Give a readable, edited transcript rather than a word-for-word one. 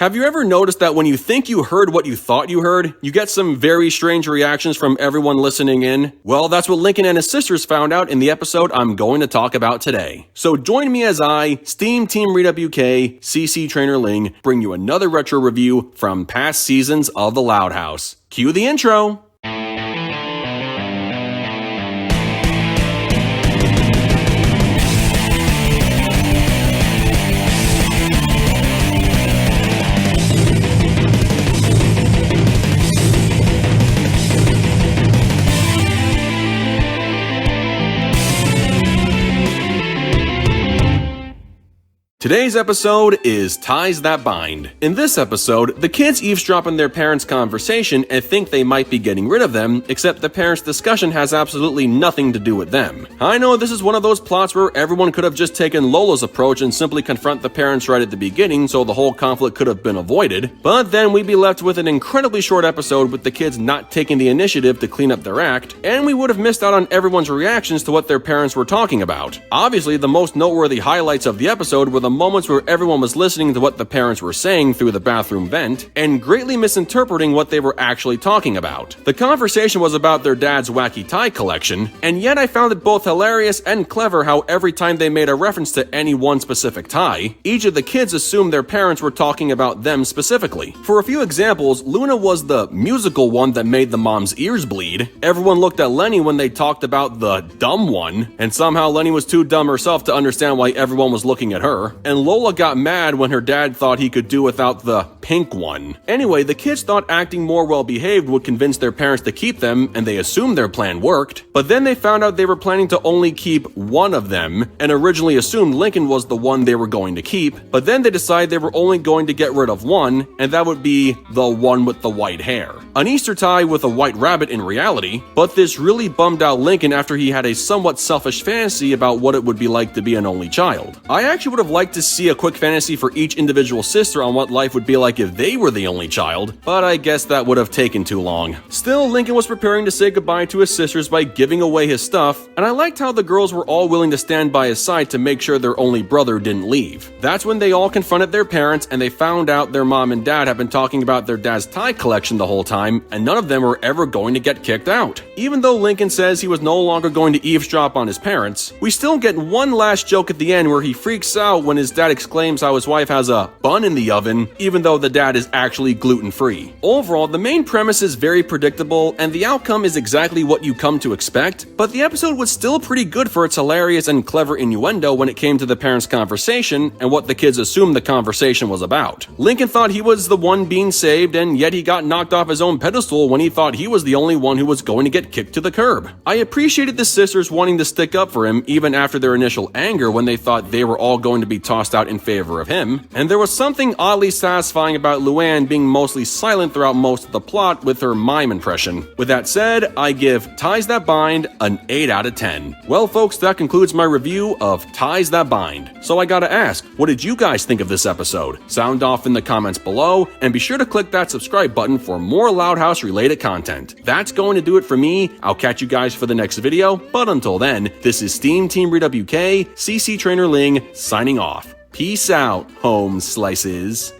Have you ever noticed that when you think you heard what you thought you heard, you get some very strange reactions from everyone listening in? Well, that's what Lincoln and his sisters found out in the episode I'm going to talk about today. So join me as I, SteamTeamRedubUK, CC Trainor-Ling, bring you another retro review from past seasons of The Loud House. Cue the intro! Today's episode is Ties That Bind. In this episode, the kids eavesdrop on their parents' conversation and think they might be getting rid of them, except the parents' discussion has absolutely nothing to do with them. I know this is one of those plots where everyone could have just taken Lola's approach and simply confront the parents right at the beginning so the whole conflict could have been avoided, but then we'd be left with an incredibly short episode with the kids not taking the initiative to clean up their act, and we would have missed out on everyone's reactions to what their parents were talking about. Obviously, the most noteworthy highlights of the episode were the moments where everyone was listening to what the parents were saying through the bathroom vent and greatly misinterpreting what they were actually talking about. The conversation was about their dad's wacky tie collection, and yet I found it both hilarious and clever how every time they made a reference to any one specific tie, each of the kids assumed their parents were talking about them specifically. For a few examples, Luna was the musical one that made the mom's ears bleed. Everyone looked at Lenny when they talked about the dumb one, and somehow Lenny was too dumb herself to understand why everyone was looking at her. And Lola got mad when her dad thought he could do without the pink one. Anyway, the kids thought acting more well-behaved would convince their parents to keep them, and they assumed their plan worked. But then they found out they were planning to only keep one of them, and originally assumed Lincoln was the one they were going to keep. But then they decided they were only going to get rid of one, and that would be the one with the white hair. An Easter tie with a white rabbit in reality, but this really bummed out Lincoln after he had a somewhat selfish fantasy about what it would be like to be an only child. I actually would have liked to see a quick fantasy for each individual sister on what life would be like if they were the only child, but I guess that would have taken too long. Still, Lincoln was preparing to say goodbye to his sisters by giving away his stuff, and I liked how the girls were all willing to stand by his side to make sure their only brother didn't leave. That's when they all confronted their parents and they found out their mom and dad had been talking about their dad's tie collection the whole time, and none of them were ever going to get kicked out. Even though Lincoln says he was no longer going to eavesdrop on his parents, we still get one last joke at the end where he freaks out when his dad exclaims how his wife has a bun in the oven, even though the dad is actually gluten-free. Overall, the main premise is very predictable, and the outcome is exactly what you come to expect, but the episode was still pretty good for its hilarious and clever innuendo when it came to the parents' conversation and what the kids assumed the conversation was about. Lincoln thought he was the one being saved, and yet he got knocked off his own pedestal when he thought he was the only one who was going to get kicked to the curb. I appreciated the sisters wanting to stick up for him even after their initial anger when they thought they were all going to be tossed out in favor of him, and there was something oddly satisfying about Luann being mostly silent throughout most of the plot with her mime impression. With that said, I give Ties That Bind an 8 out of 10. Well folks, that concludes my review of Ties That Bind. So I gotta ask, what did you guys think of this episode? Sound off in the comments below, and be sure to click that subscribe button for more Loud House related content. That's going to do it for me. I'll catch you guys for the next video, but until then, this is SteamTeamRedubUK, CC Trainor-Ling, signing off. Peace out, home slices.